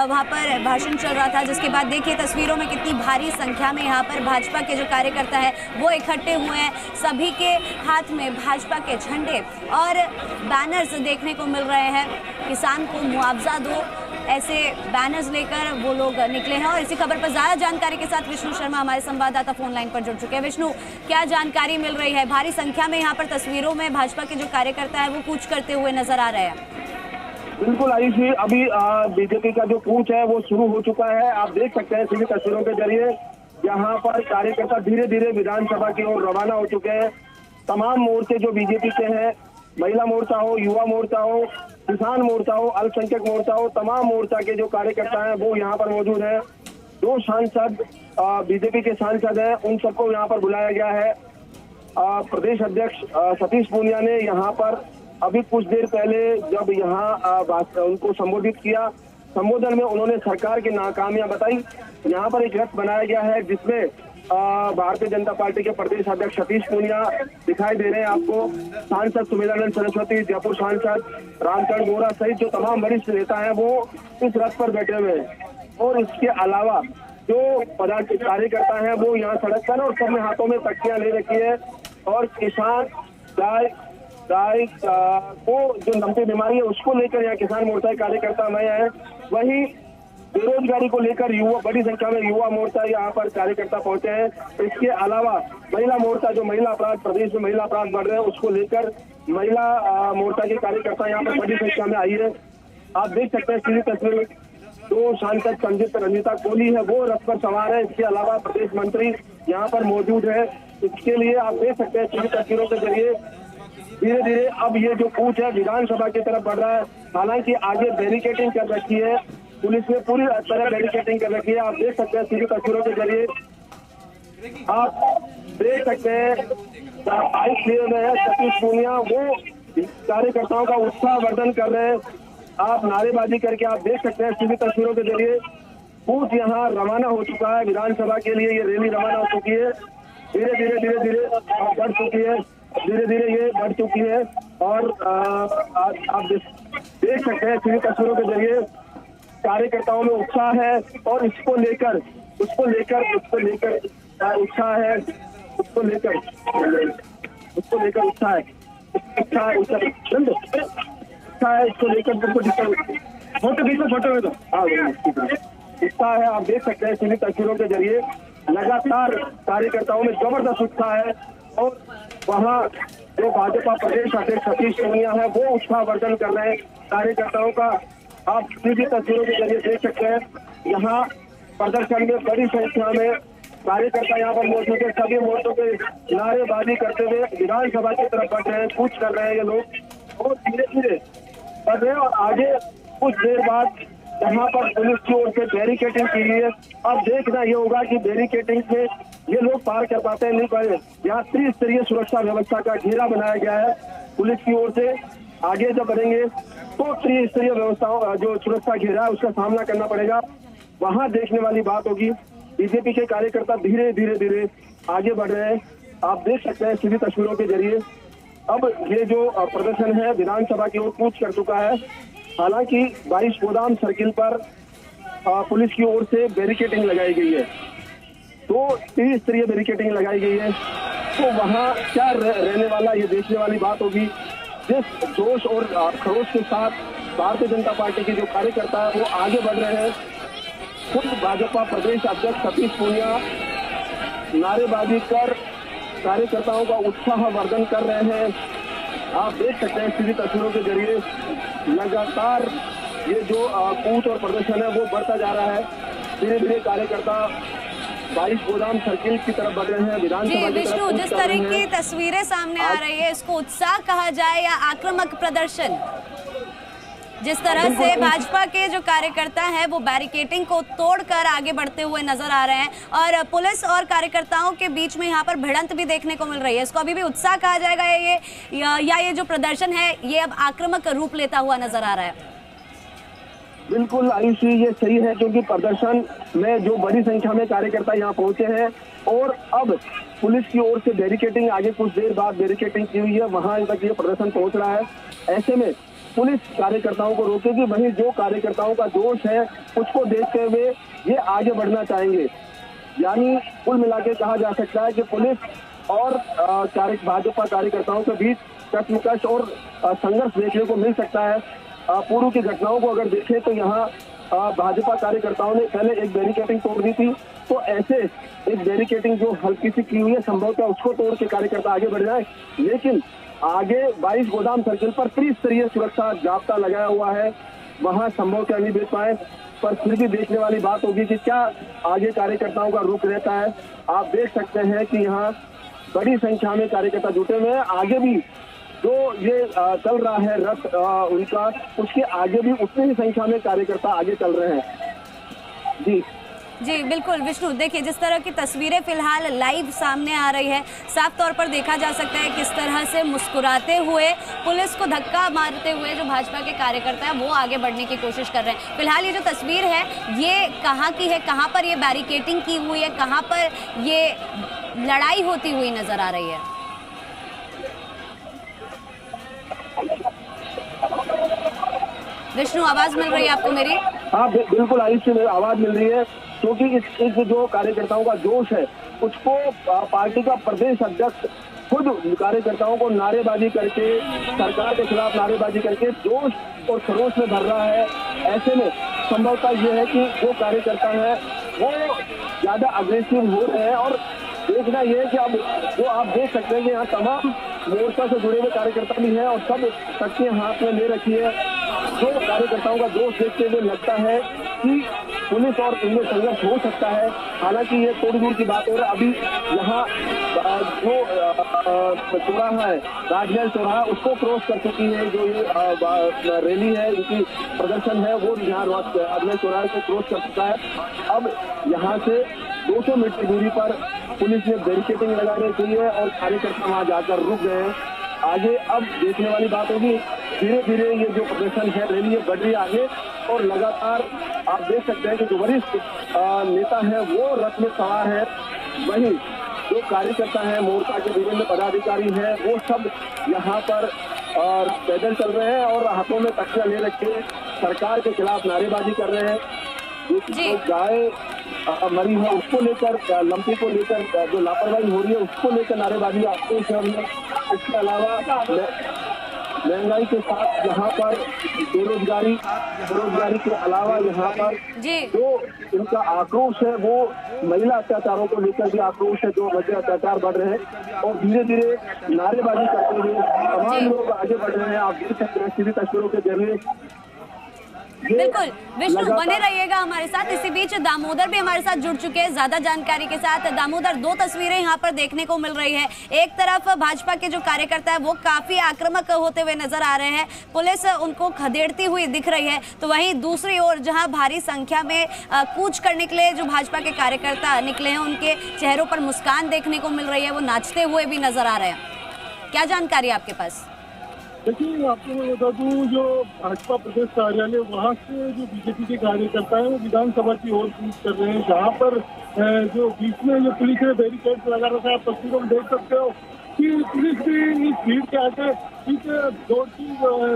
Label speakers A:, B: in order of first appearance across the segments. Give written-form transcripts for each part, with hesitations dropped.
A: वहाँ पर भाषण चल रहा था, जिसके बाद देखिए तस्वीरों में कितनी भारी संख्या में यहाँ पर भाजपा के जो कार्यकर्ता है वो इकट्ठे हुए हैं। सभी के हाथ में भाजपा के झंडे और बैनर्स देखने को मिल रहे हैं। किसान को मुआवजा दो, ऐसे बैनर्स लेकर वो लोग निकले हैं। और इसी खबर पर ज्यादा जानकारी के साथ विष्णु शर्मा हमारे संवाददाता फोन लाइन पर जुड़ चुके हैं। विष्णु, क्या जानकारी मिल रही है? भारी संख्या में यहाँ पर तस्वीरों में भाजपा के जो कार्यकर्ता है वो कूच करते हुए नजर आ रहे हैं।
B: बिल्कुल आयुषी, अभी बीजेपी का जो कूच है वो शुरू हो चुका है। आप देख सकते हैं सीधी तस्वीरों के जरिए यहाँ पर कार्यकर्ता धीरे धीरे विधानसभा की ओर रवाना हो चुके हैं। तमाम मोर्चे जो बीजेपी के हैं, महिला मोर्चा हो, युवा मोर्चा हो, किसान मोर्चा हो, अल्पसंख्यक मोर्चा हो, तमाम मोर्चा के जो कार्यकर्ता हैं वो यहाँ पर मौजूद हैं। 2 सांसद बीजेपी के सांसद हैं, उन सबको यहाँ पर बुलाया गया है। प्रदेश अध्यक्ष सतीश पूनिया ने यहाँ पर अभी कुछ देर पहले जब यहाँ उनको संबोधित किया, संबोधन में उन्होंने सरकार की नाकामियां बताई। यहाँ पर एक रथ बनाया गया है जिसमें भारतीय जनता पार्टी के प्रदेश अध्यक्ष सतीश पूनिया दिखाई दे रहे हैं आपको। सांसद सुमेधानंद सरस्वती, जयपुर सांसद रामचंद्र बोरा सहित जो तमाम वरिष्ठ नेता हैं वो इस रथ पर बैठे हुए हैं। और इसके अलावा जो कार्यकर्ता हैं वो यहाँ सड़क पर और सबने हाथों में तख्तियां ले रखी है। और किसान गाय को जो लंबी बीमारी है उसको लेकर यहाँ किसान मोर्चा के कार्यकर्ता नए हैं। वहीं बेरोजगारी को लेकर बड़ी संख्या में युवा मोर्चा यहाँ पर कार्यकर्ता पहुंचे हैं। इसके अलावा महिला मोर्चा, जो महिला अपराध, प्रदेश में महिला अपराध बढ़ रहे हैं उसको लेकर महिला मोर्चा के कार्यकर्ता यहाँ पर बड़ी संख्या में आई है। आप देख सकते हैं सीधी तस्वीर में 2 सांसद संजीत रंजीता कोहली है वो रथ पर सवार है। इसके अलावा प्रदेश मंत्री यहाँ पर मौजूद है। इसके लिए आप देख सकते हैं सीधी तस्वीरों के जरिए धीरे धीरे अब ये जो कूच है विधानसभा की तरफ बढ़ रहा है। हालांकि आगे बैरिकेडिंग कर रखी है, पुलिस ने पूरी तरह बैरिकेडिंग कर रखी है। आप देख सकते हैं सीधी तस्वीरों के जरिए, आप देख सकते हैं बाइक लिए हुए हैं सतीश पूनिया, वो कार्यकर्ताओं का उत्साहवर्धन कर रहे हैं। आप नारेबाजी करके आप देख सकते हैं सीधी तस्वीरों के जरिए कूच यहाँ रवाना हो चुका है विधानसभा के लिए। ये रैली रवाना हो चुकी है, धीरे धीरे बढ़ चुकी है, धीरे धीरे ये बढ़ चुकी है। और आप देख सकते हैं सीधी तस्वीरों के जरिए कार्यकर्ताओं में उत्साह है और उसको लेकर उत्साह है, उसको लेकर उत्साह है, इसको लेकर फोटो में तो उत्साह है। आप देख सकते हैं सीधी तस्वीरों के जरिए लगातार कार्यकर्ताओं में जबरदस्त उत्साह है। और वहाँ जो भाजपा प्रदेश अध्यक्ष सतीश पूनिया है वो उत्साहवर्धन कर रहे हैं कार्यकर्ताओं का। आप सीधी तस्वीरों के जरिए देख सकते हैं यहाँ प्रदर्शन में बड़ी संख्या में कार्यकर्ता यहाँ पर मौजूद है। सभी मोर्चों के नारेबाजी करते हुए विधानसभा की तरफ बढ़ रहे हैं, कूच कर रहे हैं ये लोग और धीरे धीरे बढ़ रहे हैं। और आगे कुछ देर बाद यहाँ पर पुलिस की ओर से बैरिकेडिंग की गई है। अब देखना ये होगा कि बैरिकेडिंग से ये लोग पार कर पाते हैं नहीं पाए। यहाँ त्रिस्तरीय सुरक्षा व्यवस्था का घेरा बनाया गया है पुलिस की ओर से। आगे जब बढ़ेंगे तो त्रिस्तरीय व्यवस्था जो सुरक्षा घेरा है उसका सामना करना पड़ेगा। वहां देखने वाली बात होगी। बीजेपी के कार्यकर्ता धीरे धीरे आगे बढ़ रहे हैं, आप देख सकते हैं सीधी तस्वीरों के जरिए। अब ये जो प्रदर्शन है विधानसभा की ओर कूच कर चुका है। हालांकि 22 गोदाम सर्किल पर पुलिस की ओर से बैरिकेडिंग लगाई गई है, तो त्रिस्तरीय बैरिकेडिंग लगाई गई है। तो वहाँ क्या रहने वाला ये देखने वाली बात होगी। जिस जोश और खरोश के साथ भारतीय जनता पार्टी के जो कार्यकर्ता है वो आगे बढ़ रहे हैं। खुद भाजपा प्रदेश अध्यक्ष सतीश पूनिया नारेबाजी कर कार्यकर्ताओं का उत्साहवर्धन कर रहे हैं। आप देख सकते हैं सीधी तस्वीरों के जरिए लगातार ये जो कूच और प्रदर्शन है वो बढ़ता जा रहा है। धीरे धीरे कार्यकर्ता 22 गोदाम सर्किल की तरफ बढ़ रहे हैं विधानसभा की तरफ।
A: विष्णु, जिस तरह की तस्वीरें सामने आ रही है इसको उत्साह कहा जाए या आक्रामक प्रदर्शन? जिस तरह से भाजपा के जो कार्यकर्ता हैं वो बैरिकेडिंग को तोड़कर आगे बढ़ते हुए नजर आ रहे हैं और पुलिस और कार्यकर्ताओं के बीच में यहाँ पर भिड़ंत भी देखने को मिल रही है, इसको अभी भी उत्साह कहा जाएगा ये जो प्रदर्शन है ये अब आक्रामक रूप लेता हुआ नजर आ रहा है?
B: बिल्कुल आयुषी, ये सही है क्योंकि प्रदर्शन में जो बड़ी संख्या में कार्यकर्ता यहाँ पहुंचे हैं और अब पुलिस की ओर से बैरिकेडिंग आगे कुछ देर बाद बैरिकेडिंग की हुई है, वहां तक ये प्रदर्शन पहुंच रहा है। ऐसे में पुलिस कार्यकर्ताओं को रोकेगी, वहीं जो कार्यकर्ताओं का जोश है उसको देखते हुए ये आगे बढ़ना चाहेंगे। यानी कुल मिला के कहा जा सकता है कि पुलिस और भाजपा कार्यकर्ताओं के बीच कश्मकश और संघर्ष देखने को मिल सकता है। पूर्व की घटनाओं को अगर देखें तो यहाँ भाजपा कार्यकर्ताओं ने पहले एक बैरिकेडिंग तोड़ दी थी, तो ऐसे एक बैरिकेडिंग जो हल्की सी की हुई है संभवतः उसको तोड़ के कार्यकर्ता आगे बढ़ जाए, लेकिन आगे 22 गोदाम सर्किल पर त्रिस्तरीय सुरक्षा जाब्ता लगाया हुआ है, वहां संभवतः नहीं देख पाए। पर फिर भी देखने वाली बात होगी कि क्या आगे कार्यकर्ताओं का रुख रहता है। आप देख सकते हैं कि यहाँ बड़ी संख्या में कार्यकर्ता जुटे हुए हैं। आगे भी जो ये चल रहा है रथ उनका, उसके आगे भी उतनी ही संख्या में कार्यकर्ता आगे चल रहे हैं। जी
A: जी बिल्कुल विष्णु, देखिए जिस तरह की तस्वीरें फिलहाल लाइव सामने आ रही है, साफ तौर पर देखा जा सकता है किस तरह से मुस्कुराते हुए पुलिस को धक्का मारते हुए जो भाजपा के कार्यकर्ता है वो आगे बढ़ने की कोशिश कर रहे हैं। फिलहाल ये जो तस्वीर है ये कहाँ की है, कहाँ पर ये बैरिकेडिंग की हुई है, कहाँ पर ये लड़ाई होती हुई नजर आ रही है? विष्णु, आवाज मिल रही है आपको मेरी?
B: हाँ बिल्कुल आयुष, आवाज मिल रही है, क्योंकि इस जो कार्यकर्ताओं का जोश है उसको पार्टी का प्रदेश अध्यक्ष खुद कार्यकर्ताओं को नारेबाजी करके, सरकार के खिलाफ नारेबाजी करके जोश और खरोश में भर रहा है। ऐसे में संभवतः ये है कि जो कार्यकर्ता है वो ज्यादा अग्रेसिव हो रहे हैं, और देखना ये है कि अब जो आप देख सकते हैं कि यहाँ तमाम मोर्चा से जुड़े हुए कार्यकर्ता भी हैं और सब शक्तियां हाथ में ले रखी है। जो कार्यकर्ताओं का जोश देखते हुए लगता है कि पुलिस और इनमें संघर्ष हो सकता है। हालांकि ये थोड़ी दूर की बात हो रही है, अभी यहाँ जो चौराहा है, राजमहल चौराहा, उसको क्रॉस कर चुकी है। जो ये रैली है, इनकी प्रदर्शन है, वो यहाँ राजमहल चौराहे को क्रॉस कर चुका है। अब यहाँ से 200 मीटर दूरी पर पुलिस ने बैरिकेडिंग लगा रखी है और कार्यकर्ता वहां जाकर रुक गए हैं। आगे अब देखने वाली बात होगी, धीरे धीरे ये जो प्रदर्शन है, रैली बढ़ रही है आगे, और लगातार आप देख सकते हैं कि जो वरिष्ठ नेता है वो रथ में सवार है, वहीं जो कार्यकर्ता है, मोर्चा के विभिन्न पदाधिकारी हैं, वो सब यहाँ पर पैदल चल रहे हैं और हाथों में तख्तियां ले रखे सरकार के खिलाफ नारेबाजी कर रहे हैं। जो गाय मरी है उसको लेकर, लंपी को लेकर जो लापरवाही हो रही है उसको लेकर नारेबाजी आपको। इसके अलावा महंगाई के साथ यहाँ पर बेरोजगारी के अलावा यहाँ पर जो इनका आक्रोश है वो महिला अत्याचारों को लेकर भी आक्रोश है, जो महिला अत्याचार बढ़ रहे हैं और धीरे धीरे नारेबाजी करते हुए तमाम लोग आगे बढ़ रहे हैं। आप देख सकते हैं सीधी तस्वीरों के जरिए।
A: बिल्कुल विष्णु, बने रहिएगा हमारे साथ। इसी बीच दामोदर भी हमारे साथ जुड़ चुके हैं ज्यादा जानकारी के साथ। दामोदर, दो तस्वीरें यहाँ पर देखने को मिल रही है। एक तरफ भाजपा के जो कार्यकर्ता है वो काफी आक्रामक होते हुए नजर आ रहे हैं, पुलिस उनको खदेड़ती हुई दिख रही है, तो वहीं दूसरी ओर जहाँ भारी संख्या में कूच करने के लिए जो भाजपा के कार्यकर्ता निकले हैं उनके चेहरों पर मुस्कान देखने को मिल रही है, वो नाचते हुए भी नजर आ रहे हैं। क्या जानकारी आपके पास?
C: देखिए, आपको मैं बता दूं, जो भाजपा प्रदेश कार्यालय वहाँ से जो बीजेपी के कार्यकर्ता हैं वो विधानसभा की ओर कूच कर रहे हैं, जहाँ पर जो बीच में जो पुलिस ने बैरिकेड लगा रखा है, आप तस्वीरों में देख सकते हो कि पुलिस भी इस भीड़ के आगे पीछे दौड़ती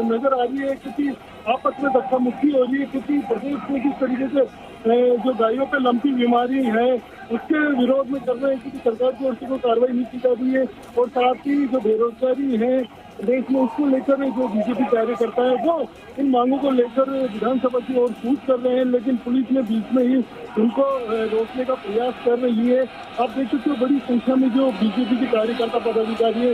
C: नजर आ रही है, क्योंकि आपस में धक्का मुक्की हो रही है, क्योंकि प्रदेश में किस तरीके से जो गायों पे लंपी बीमारी है उसके विरोध में कर रहे हैं, क्योंकि सरकार की ओर से कोई कार्रवाई नहीं की जा रही है, और साथ ही जो बेरोजगारी है देश में उसको लेकर जो बीजेपी कार्यकर्ता है वो इन मांगों को लेकर विधानसभा की ओर कूच कर रहे हैं, लेकिन पुलिस ने बीच में ही उनको रोकने का प्रयास कर रही है। आप देख सकते हो बड़ी संख्या में जो बीजेपी के कार्यकर्ता पदाधिकारी है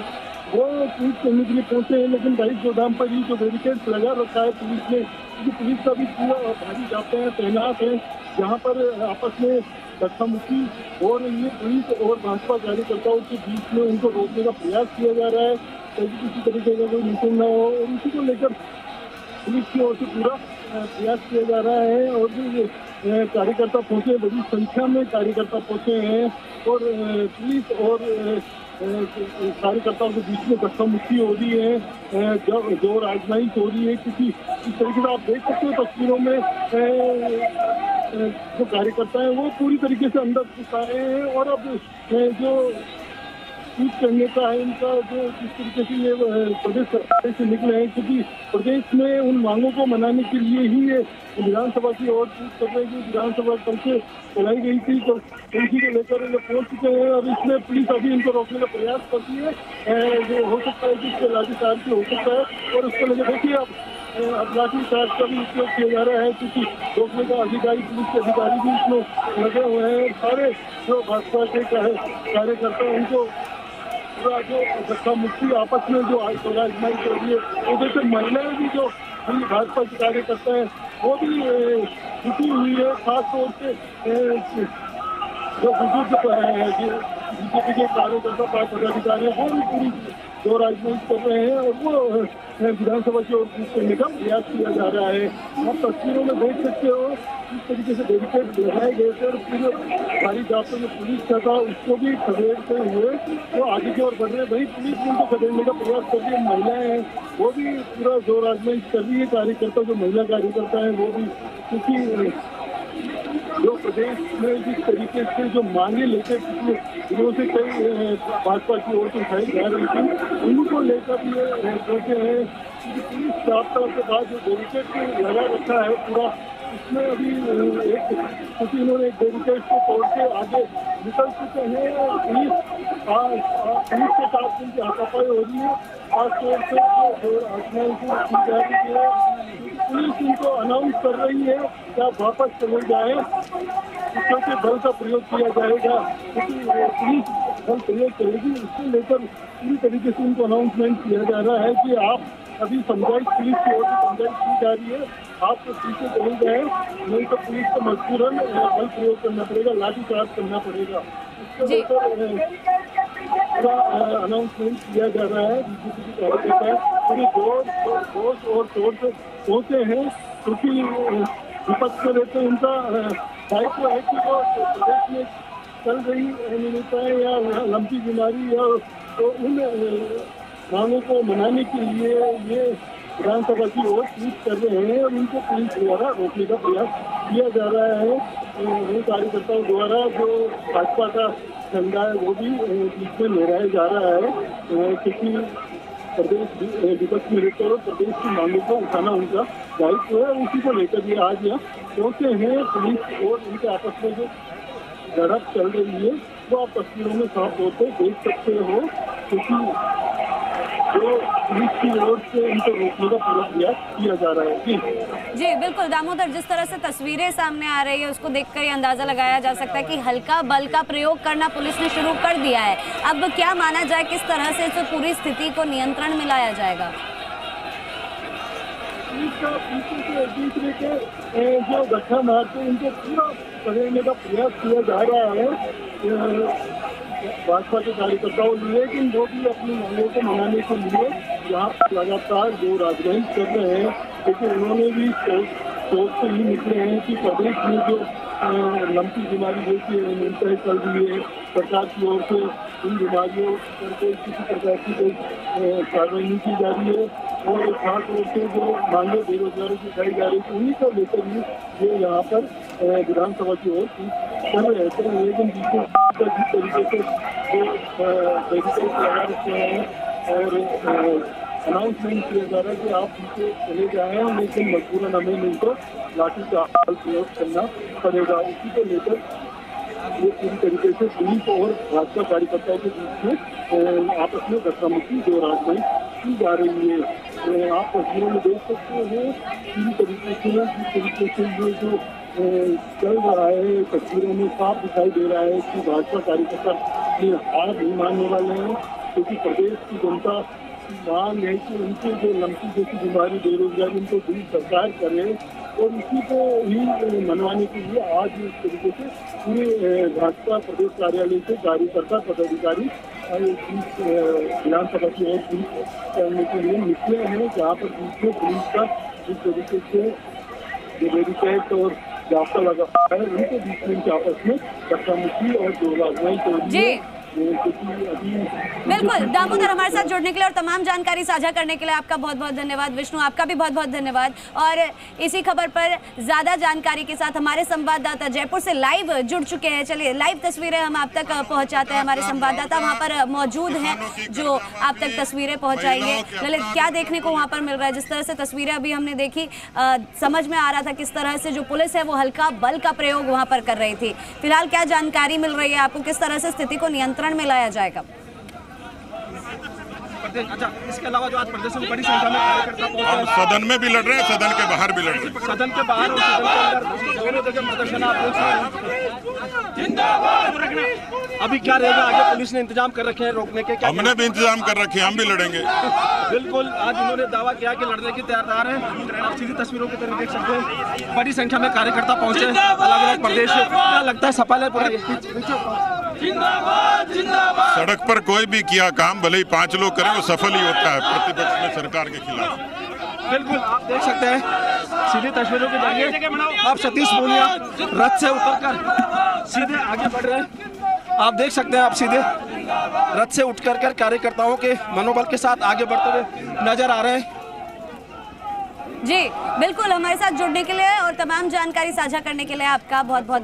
C: वो कूच करने के लिए पहुंचे हैं, लेकिन 22 गोदाम पर ही जो बैरिकेड लगा रखा है पुलिस ने, क्योंकि पुलिस का भी पूरा भारी जाते हैं, तैनात है, जहाँ पर आपस में धक्का मुक्की हो रही है। पुलिस और भाजपा कार्यकर्ताओं के बीच में उनको रोकने का प्रयास किया जा रहा है ताकि किसी तरीके का कोई नुकसान न हो, और इसी को लेकर पुलिस की ओर से पूरा प्रयास किया जा रहा है। और जो कार्यकर्ता पहुंचे, बड़ी संख्या में कार्यकर्ता पहुंचे हैं, और पुलिस और कार्यकर्ताओं के बीच में धक्का मुक्की हो रही है, जो आजमाइश हो रही है, क्योंकि इस तरीके से आप देख सकते हो तस्वीरों में जो कार्यकर्ता है वो पूरी तरीके से अंदर घुस आए हैं, और अब जो कूच करने का है इनका, जो जिस तरीके से ये प्रदेश सरकार से निकले हैं, क्योंकि प्रदेश में उन मांगों को मनाने के लिए ही ये विधानसभा की ओर कूच कर रहे हैं। विधानसभा कल से चलाई गई थी, तो इसी को लेकर ये पहुंच चुके हैं। अब इसमें पुलिस अभी इनको रोकने का प्रयास करती है, जो हो सकता है कि इससे लाठीचार्ज भी हो सकता है। और उसको लेकर देखिए अब लाठीचार्ज का भी उपयोग किया जा रहा है, क्योंकि रोकने का अधिकारी, पुलिस के अधिकारी भी इसमें लगे हुए हैं। सारे जो भाजपा के कार्यकर्ता हैं उनको पूरा जो धक्का मुक्ति आपस में जो आजमाई कर रही है, तो जैसे महिलाएं भी जो भाजपा के कार्यकर्ता है वो भी जुटी हुई है। खासतौर से जो बुजुर्ग बीजेपी के कार्यकर्ता पदाधिकारी है वो भी पूरी जो राजनीति कर रहे हैं, और वो विधानसभा की ओर कूच करने का प्रयास किया जा रहा है। आप तस्वीरों में देख सकते हो किस तरीके से बैरिकेड लगाए गए थे, और पूरे भारी जाप्ते में पुलिस का था, उसको भी खदेड़ते हुए वो आगे की ओर बढ़ रहे हैं। वही पुलिस उनको खदेड़ने का प्रयास कर रही है। महिलाएं हैं वो भी पूरा जोर आजमाइश कर रही है। कार्यकर्ता जो महिला कार्यकर्ता है वो भी, क्योंकि जो प्रदेश में जिस तरीके से जो मांगे लेकर पिछले दिनों से कई भाजपा की ओर से उठाई जा रही थी, उनको लेकर ये कहते हैं कि पुलिस जाब्ता के बाद जो बैरिकेड लगा रखा है पूरा, इसमें अभी क्योंकि इन्होंने एक बैरिकेड को तोड़ के आगे निकल चुके हैं। पुलिस के साथ उनकी हाथापाई हो रही है। खासतौर से जो आसमान की जा रही है, पुलिस इनको अनाउंस कर रही है कि आप वापस चले जाए, क्योंकि बल का प्रयोग किया जाएगा, क्योंकि पुलिस बल प्रयोग करेगी। इसको लेकर पूरी तरीके से उनको अनाउंसमेंट किया जा रहा है कि आप अभी समझाइश, पुलिस की ओर से समझाइश की जा रही है, आपको पीछे चले जाए, नहीं तो पुलिस को मजबूरन बल प्रयोग करना पड़ेगा, लाठीचार्ज करना पड़ेगा। इसको लेकर पूरा अनाउंसमेंट किया जा रहा है। बीजेपी के कार्यकर्ता पूरे जोश और शोर से पहुंचे हैं, क्योंकि विपक्ष में रहते उनका दायित्व है कि वो प्रदेश में चल रही अनियमितताएं या लंबी बीमारी या तो उन मांगों को मनाने के लिए ये विधानसभा की ओर कूच कर रहे हैं, और उनको पुलिस द्वारा रोकने का प्रयास किया जा रहा है। उन कार्यकर्ताओं द्वारा जो भाजपा का झंडा है वो भी बीच में लहराया जा रहा है, क्योंकि प्रदेश विपक्ष में रहते और प्रदेश की मांगों को उठाना उनका दायित्व है। उसी को लेकर ये आज यहाँ पहुंचे हैं। पुलिस और इनके आपस में जो झड़प चल रही है वो आप तस्वीरों में साफ तौर पर देख सकते हो, क्योंकि जो पुलिस की ओर से इनको रोकने का पूरा प्रयास किया जा रहा है।
A: जी बिल्कुल दामोदर, जिस तरह से तस्वीरें सामने आ रही है उसको देखकर ये अंदाजा लगाया जा सकता है कि हल्का बल का प्रयोग करना पुलिस ने शुरू कर दिया है। अब क्या माना जाए, किस तरह से इस पूरी स्थिति को नियंत्रण में लाया जाएगा?
C: पीछे से एक दूसरे के जो धक्का मारते उनको पूरा पकड़ने का प्रयास किया जा रहा है भाजपा के कार्यकर्ताओं, लेकिन वो भी अपनी मांगों को मनाने के लिए यहाँ पर लगातार जो राजनीति कर रहे हैं, क्योंकि उन्होंने भी सोच से ही निकले हैं कि प्रदेश में जो लंबी बीमारी जैसी अनियमितताएं चल रही है, सरकार की ओर से इन बीमारियों पर कोई किसी प्रकार की कोई कार्रवाई नहीं की जा रही है, और खास तौर से जो मांगे बेरोजगारों की उठाई जा रही थी उन्हीं को लेकर ही ये यहाँ पर विधानसभा की ओर कर रहे थे। लेकिन जिस तरीके से जो बैरिकेड लगा रखे हैं और अनाउंसमेंट किया जा रहा है कि आप पीछे चले जाएं, लेकिन मजबूरन हमें नहीं तो लाठी का प्रयोग करना पड़ेगा। इसी को लेकर ये पूरी तरीके से पुलिस और भाजपा कार्यकर्ताओं के बीच में आपस में धक्का मुक्की जो राजनीति की जा रही है। आप तस्वीरों में देख सकते हैं पूरी तरीके से जिस तरीके से ये जो चल रहा है, तस्वीरों में साफ दिखाई दे रहा है कि भाजपा कार्यकर्ता ये हार नहीं मानने वाले हैं, क्योंकि प्रदेश की जनता मांग है कि उनके जो लंबी जैसी बीमारी, बेरोजगारी, उनको दूर सरकार करे, और इसी को ही मनवाने के लिए आज इस तरीके से पूरे भाजपा प्रदेश कार्यालय से कार्यकर्ता पदाधिकारी विधानसभा की ओर करने के लिए निकले हैं, जहाँ पर बीच में पुलिस का जिस तरीके से जो बैरिकेड और जाब्ता लगा है उनके बीच में आपस में धक्का मुक्की और जो आजमाइश हो रही है। क्योंकि अभी
A: बिल्कुल दामोदर, हमारे साथ जुड़ने के लिए और तमाम जानकारी साझा करने के लिए आपका बहुत बहुत धन्यवाद। विष्णु, आपका भी बहुत बहुत धन्यवाद। और इसी खबर पर ज़्यादा जानकारी के साथ हमारे संवाददाता जयपुर से लाइव जुड़ चुके हैं। चलिए लाइव तस्वीरें हम आप तक पहुंचाते हैं। हमारे संवाददाता वहां पर मौजूद हैं जो आप तक तस्वीरें पहुंचाएंगे। ललित, क्या देखने को वहां पर मिल रहा है? जिस तरह से तस्वीरें अभी हमने देखी, समझ में आ रहा था किस तरह से जो पुलिस है वो हल्का बल का प्रयोग वहां पर कर रही थी। फिलहाल क्या जानकारी मिल रही है आपको? किस तरह से स्थिति को नियंत्रण में लाया जाएगा?
D: अच्छा, इसके अलावा जो आज प्रदर्शन बड़ी संख्या में कार्यकर्ता पहुंचे
E: हम सदन में भी लड़ रहे हैं, सदन के बाहर भी लड़ रहे हैं।
D: सदन के बाहर और सदन के अंदर दोनों जगह प्रदर्शन आप देख सकते हैं। जिंदाबाद। अभी क्या रहेगा आगे? पुलिस ने इंतजाम कर रखे हैं रोकने के।
E: हमने भी इंतजाम कर रखे हैं, हम भी लड़ेंगे।
D: बिल्कुल, आज उन्होंने दावा किया कि लड़ने की तैयार है। आप सीधी तस्वीरों की तरफ देख सकते हैं, बड़ी संख्या में कार्यकर्ता पहुंचे अलग अलग प्रदेश से। क्या लगता है सफल है पूरा?
E: सड़क पर कोई भी किया काम भले ही 5 लोग करें वो सफल ही होता है प्रतिपक्ष में सरकार के खिलाफ।
D: बिल्कुल, आप देख सकते हैं सीधी तस्वीरों के जरिए आप सतीश पूनिया रथ से उतरकर सीधे आगे बढ़ रहे हैं। आप देख सकते हैं, आप सीधे रथ से उठकर कार्यकर्ताओं के मनोबल के साथ आगे बढ़ते हुए नजर आ रहे हैं।
A: जी बिल्कुल, हमारे साथ जुड़ने के लिए और तमाम जानकारी साझा करने के लिए आपका बहुत बहुत